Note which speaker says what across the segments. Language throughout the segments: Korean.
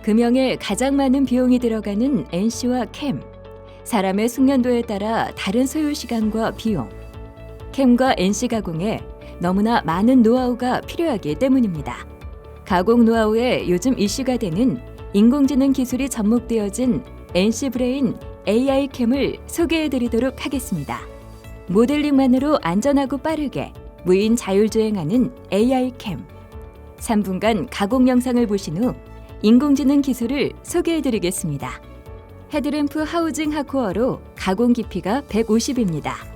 Speaker 1: 금형에 가장 많은 비용이 들어가는 NC와 캠. 사람의 숙련도에 따라 다른 소요 시간과 비용. 캠과 NC 가공에 너무나 많은 노하우가 필요하기 때문입니다. 가공 노하우에 요즘 이슈가 되는 인공지능 기술이 접목되어진 NC 브레인 AI 캠을 소개해드리도록 하겠습니다. 모델링만으로 안전하고 빠르게 무인 자율주행하는 AI 캠. 3분간 가공 영상을 보신 후 인공지능 기술을 소개해드리겠습니다. 헤드램프 하우징 하코어로 가공 깊이가 150입니다.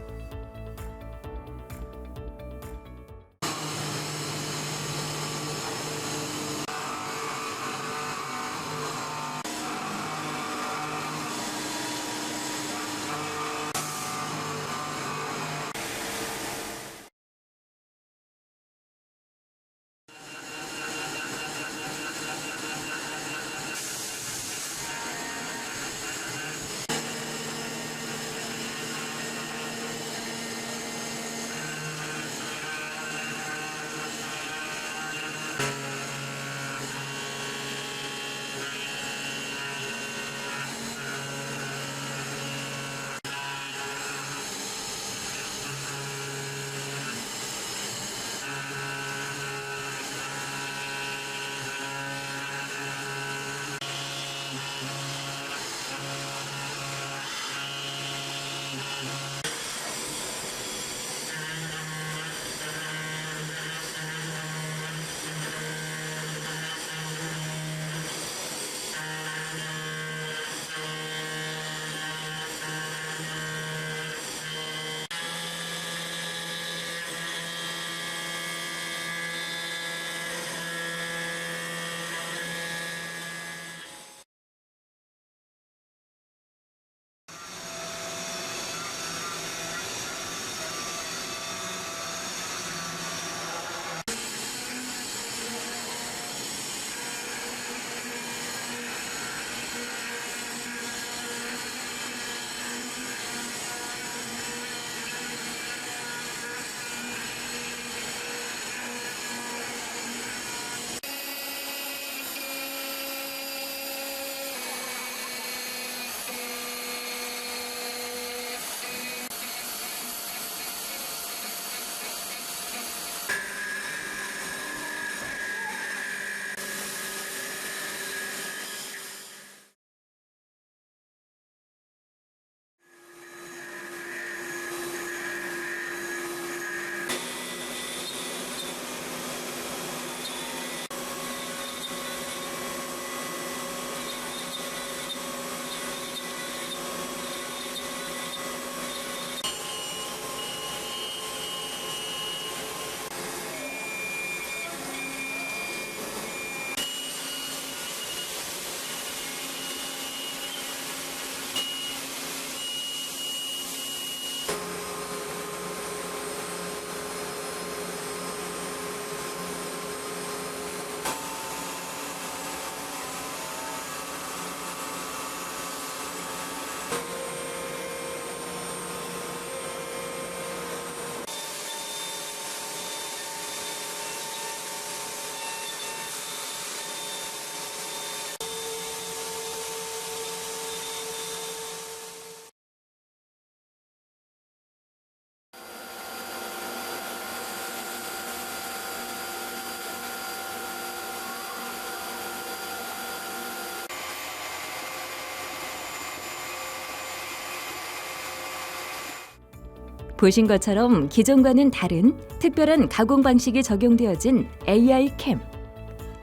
Speaker 1: 보신 것처럼 기존과는 다른 특별한 가공 방식이 적용되어진 AI 캠.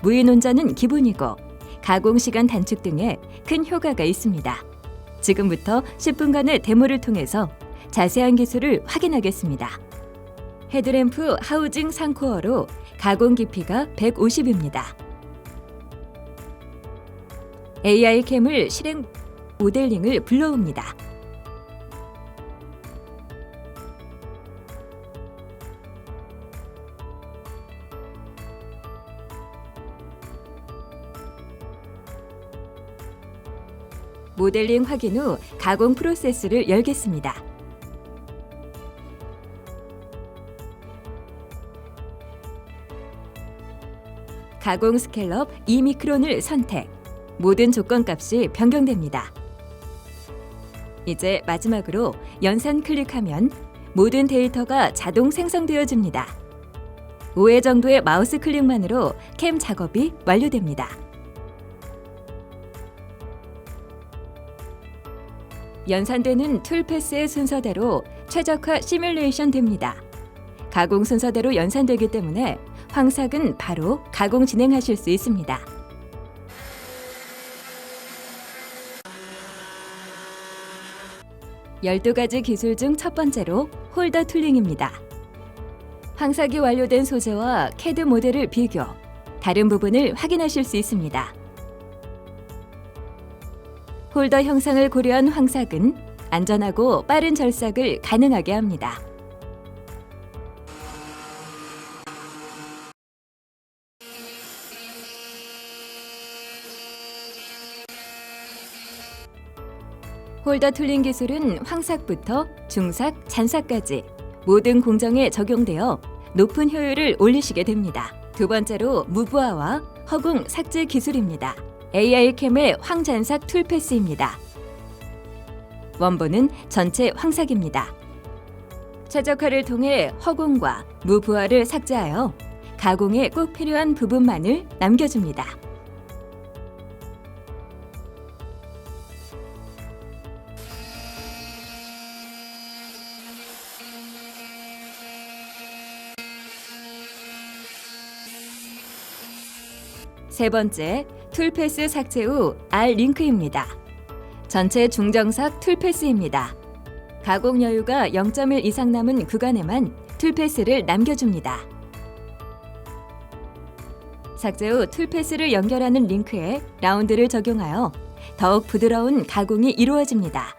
Speaker 1: 무인 온전은 기본이고 가공 시간 단축 등에 큰 효과가 있습니다. 지금부터 10분간의 데모를 통해서 자세한 기술을 확인하겠습니다. 헤드램프 하우징 3코어로 가공 깊이가 150입니다. AI 캠을 실행 모델링을 불러옵니다. 모델링 확인 후 가공 프로세스를 열겠습니다. 가공 스캘럽 2미크론을 선택. 모든 조건값이 변경됩니다. 이제 마지막으로 연산 클릭하면 모든 데이터가 자동 생성되어집니다. 5회 정도의 마우스 클릭만으로 캠 작업이 완료됩니다. 연산되는 툴패스의 순서대로 최적화 시뮬레이션 됩니다. 가공 순서대로 연산되기 때문에 황삭은 바로 가공 진행하실 수 있습니다. 열두 가지 기술 중 첫 번째로 홀더 툴링입니다. 황삭이 완료된 소재와 CAD 모델을 비교, 다른 부분을 확인하실 수 있습니다. 홀더 형상을 고려한 황삭은 안전하고 빠른 절삭을 가능하게 합니다. 홀더 툴링 기술은 황삭부터 중삭, 잔삭까지 모든 공정에 적용되어 높은 효율을 올리시게 됩니다. 두 번째로 무브화와 허공 삭제 기술입니다. AI캠의 황잔삭 툴패스입니다. 원본은 전체 황삭입니다. 최적화를 통해 허공과 무브화를 삭제하여 가공에 꼭 필요한 부분만을 남겨줍니다. 세 번째, 툴패스 삭제 후 R 링크입니다. 전체 중정삭 툴패스입니다. 가공 여유가 0.1 이상 남은 구간에만 툴패스를 남겨줍니다. 삭제 후 툴패스를 연결하는 링크에 라운드를 적용하여 더욱 부드러운 가공이 이루어집니다.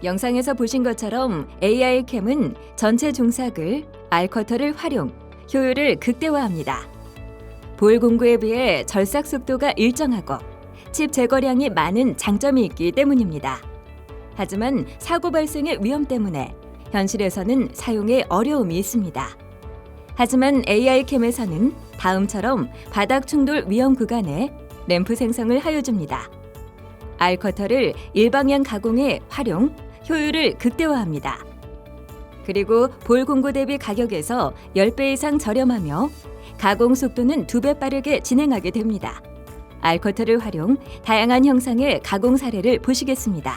Speaker 1: 영상에서 보신 것처럼 AI캠은 전체 중삭을 R커터를 활용, 효율을 극대화합니다. 볼 공구에 비해 절삭 속도가 일정하고 칩 제거량이 많은 장점이 있기 때문입니다. 하지만 사고 발생의 위험 때문에 현실에서는 사용에 어려움이 있습니다. 하지만 AI캠에서는 다음처럼 바닥 충돌 위험 구간에 램프 생성을 하여줍니다. R커터를 일방향 가공에 활용, 효율을 극대화합니다. 그리고 볼 공구 대비 가격에서 10배 이상 저렴하며 가공 속도는 2배 빠르게 진행하게 됩니다. R커터를 활용, 다양한 형상의 가공 사례를 보시겠습니다.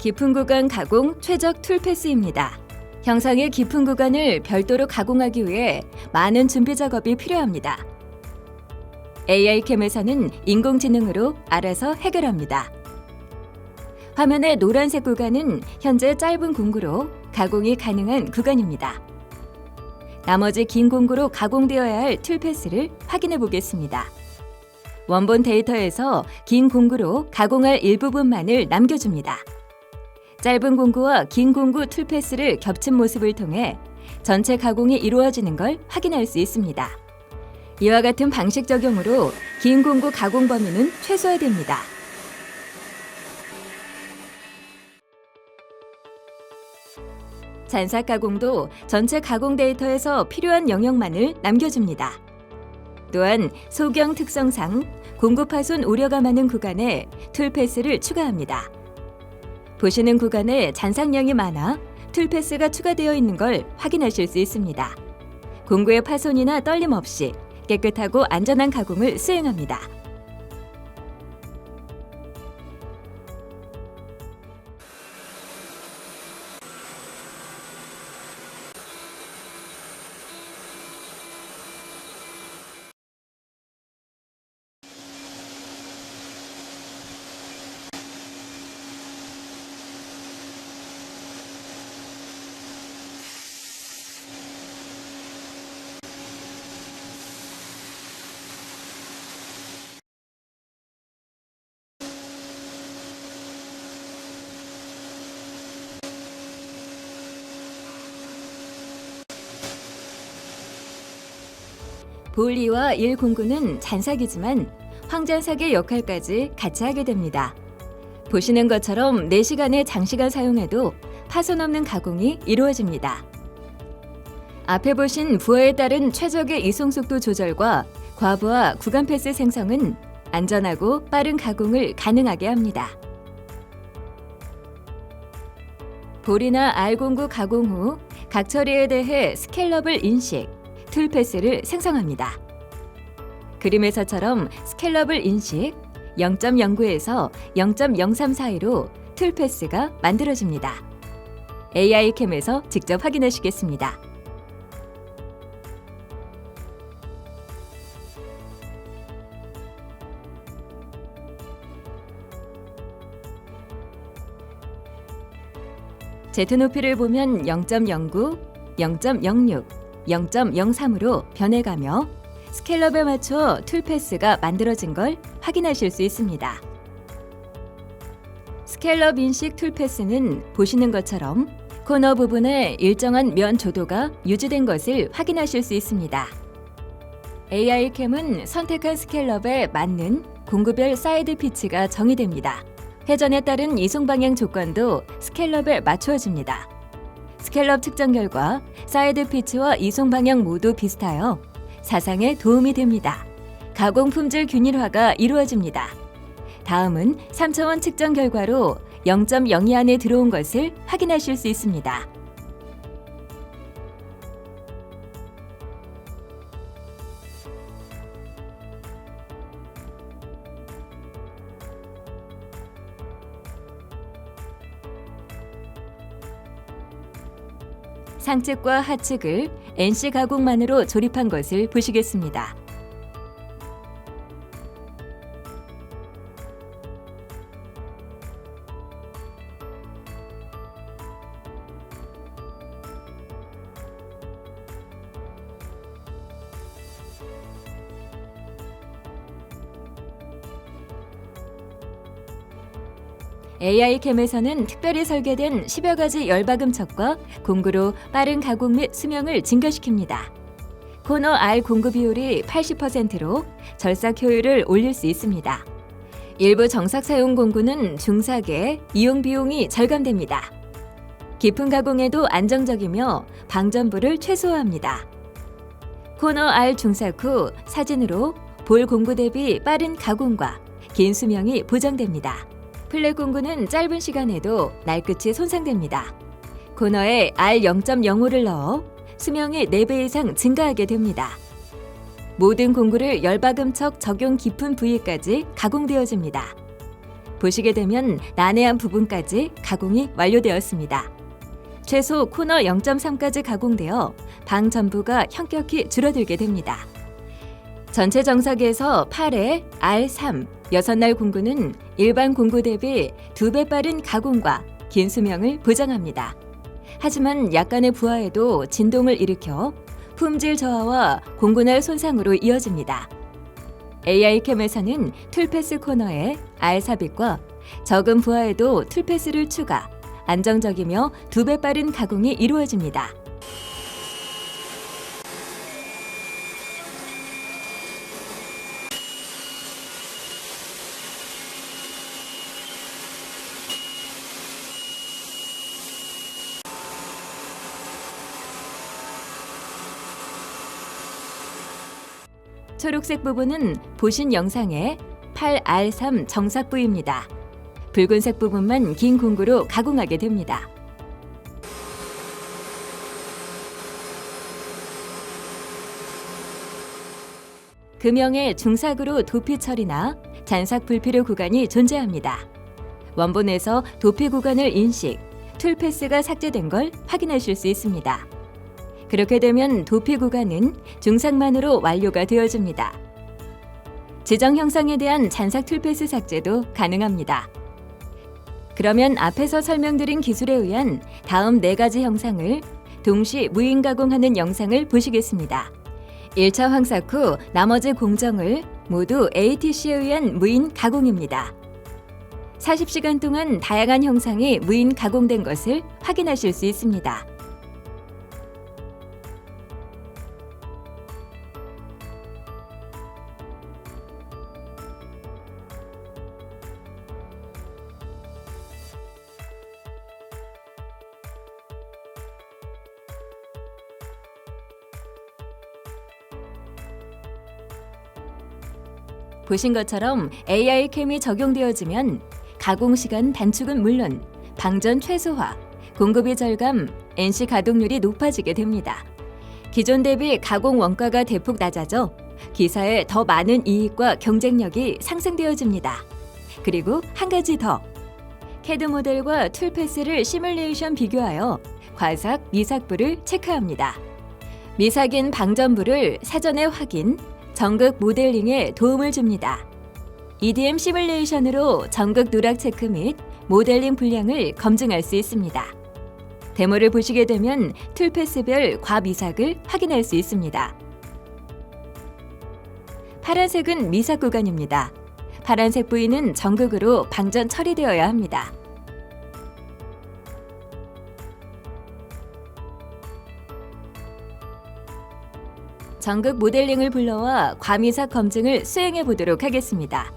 Speaker 1: 깊은 구간 가공 최적 툴패스입니다. 형상의 깊은 구간을 별도로 가공하기 위해 많은 준비 작업이 필요합니다. AI캠에서는 인공지능으로 알아서 해결합니다. 화면의 노란색 구간은 현재 짧은 공구로 가공이 가능한 구간입니다. 나머지 긴 공구로 가공되어야 할 툴패스를 확인해 보겠습니다. 원본 데이터에서 긴 공구로 가공할 일부분만을 남겨줍니다. 짧은 공구와 긴 공구 툴패스를 겹친 모습을 통해 전체 가공이 이루어지는 걸 확인할 수 있습니다. 이와 같은 방식 적용으로 긴 공구 가공 범위는 최소화됩니다. 잔삭 가공도 전체 가공 데이터에서 필요한 영역만을 남겨줍니다. 또한 소경 특성상 공구 파손 우려가 많은 구간에 툴패스를 추가합니다. 보시는 구간에 잔삭량이 많아 툴패스가 추가되어 있는 걸 확인하실 수 있습니다. 공구의 파손이나 떨림 없이 깨끗하고 안전한 가공을 수행합니다. 볼리와 일공구는 잔삭이지만 황잔삭의 역할까지 같이 하게 됩니다. 보시는 것처럼 4시간의 장시간 사용해도 파손 없는 가공이 이루어집니다. 앞에 보신 부하에 따른 최적의 이송 속도 조절과 과부하 구간 패스 생성은 안전하고 빠른 가공을 가능하게 합니다. 볼이나 알공구 가공 후 각 처리에 대해 스케일러블 인식, 툴 패스를 생성합니다. 그림에서처럼 스케일러블 인식 0.09에서 0.03 사이로 툴 패스가 만들어집니다. AI 캠에서 직접 확인하시겠습니다. Z 높이를 보면 0.09, 0.06, 0.03으로 변해가며 스케일업에 맞춰 툴 패스가 만들어진 걸 확인하실 수 있습니다. 스케일업 인식 툴 패스는 보시는 것처럼 코너 부분에 일정한 면 조도가 유지된 것을 확인하실 수 있습니다. AI 캠은 선택한 스케일업에 맞는 공구별 사이드 피치가 정의됩니다. 회전에 따른 이송 방향 조건도 스케일업에 맞추어집니다. 스케일업 측정 결과 사이드 피치와 이송 방향 모두 비슷하여 사상에 도움이 됩니다. 가공 품질 균일화가 이루어집니다. 다음은 3차원 측정 결과로 0.02 안에 들어온 것을 확인하실 수 있습니다. 상측과 하측을 NC 가공만으로 조립한 것을 보시겠습니다. AI 캠에서는 특별히 설계된 10여 가지 열박음척과 공구로 빠른 가공 및 수명을 증가시킵니다. 코너 R 공구 비율이 80%로 절삭 효율을 올릴 수 있습니다. 일부 정삭 사용 공구는 중삭에 이용 비용이 절감됩니다. 깊은 가공에도 안정적이며 방전부를 최소화합니다. 코너 R 중삭 후 사진으로 볼 공구 대비 빠른 가공과 긴 수명이 보장됩니다. 플랫 공구는 짧은 시간에도 날끝이 손상됩니다. 코너에 R0.05를 넣어 수명이 4배 이상 증가하게 됩니다. 모든 공구를 열박음척 적용 깊은 부위까지 가공되어집니다. 보시게 되면 난해한 부분까지 가공이 완료되었습니다. 최소 코너 0.3까지 가공되어 방 전부가 현격히 줄어들게 됩니다. 전체 정삭에서 8회 R3 6날 공구는 일반 공구 대비 2배 빠른 가공과 긴 수명을 보장합니다. 하지만 약간의 부하에도 진동을 일으켜 품질 저하와 공구날 손상으로 이어집니다. AI 캠에서는 툴패스 코너에 R 삽입과 적은 부하에도 툴패스를 추가, 안정적이며 2배 빠른 가공이 이루어집니다. 초록색 부분은 보신 영상의 8R3 정삭 부위입니다. 붉은색 부분만 긴 공구로 가공하게 됩니다. 금형의 중삭으로 도피 처리나 잔삭 불필요 구간이 존재합니다. 원본에서 도피 구간을 인식, 툴 패스가 삭제된 걸 확인하실 수 있습니다. 그렇게 되면 도피 구간은 중삭만으로 완료가 되어집니다. 지정 형상에 대한 잔삭 툴 패스 삭제도 가능합니다. 그러면 앞에서 설명드린 기술에 의한 다음 4가지 형상을 동시 무인 가공하는 영상을 보시겠습니다. 1차 황삭 후 나머지 공정을 모두 ATC에 의한 무인 가공입니다. 40시간 동안 다양한 형상이 무인 가공된 것을 확인하실 수 있습니다. 보신 것처럼 AI 캠이 적용되어지면 가공 시간 단축은 물론 방전 최소화, 공급이 절감, NC 가동률이 높아지게 됩니다. 기존 대비 가공 원가가 대폭 낮아져 기사에 더 많은 이익과 경쟁력이 상승되어집니다. 그리고 한 가지 더, CAD 모델과 툴 패스를 시뮬레이션 비교하여 과삭, 미삭부를 체크합니다. 미삭인 방전부를 사전에 확인, 전극 모델링에 도움을 줍니다. EDM 시뮬레이션으로 전극 누락 체크 및 모델링 분량을 검증할 수 있습니다. 데모를 보시게 되면 툴 패스별 과미삭을 확인할 수 있습니다. 파란색은 미삭 구간입니다. 파란색 부위는 전극으로 방전 처리되어야 합니다. 전극 모델링을 불러와 과미삭 검증을 수행해 보도록 하겠습니다.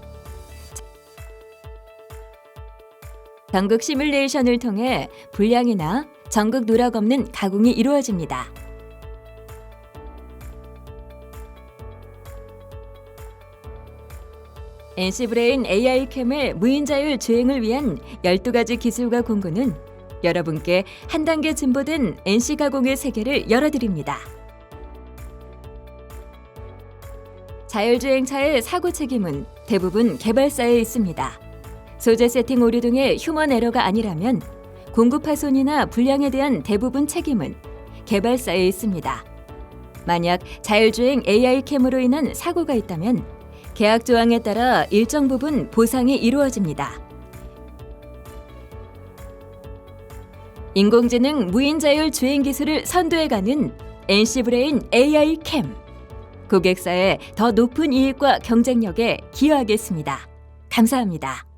Speaker 1: 전극 시뮬레이션을 통해 불량이나 전극 누락 없는 가공이 이루어집니다. NC브레인 AI 캠의 무인자율 주행을 위한 12가지 기술과 공구는 여러분께 한 단계 진보된 NC 가공의 세계를 열어드립니다. 자율주행차의 사고 책임은 대부분 개발사에 있습니다. 소재 세팅 오류 등의 휴먼 에러가 아니라면 공급 파손이나 불량에 대한 대부분 책임은 개발사에 있습니다. 만약 자율주행 AI 캠으로 인한 사고가 있다면 계약 조항에 따라 일정 부분 보상이 이루어집니다. 인공지능 무인자율 주행 기술을 선도해가는 NC브레인 AI 캠. 고객사의 더 높은 이익과 경쟁력에 기여하겠습니다. 감사합니다.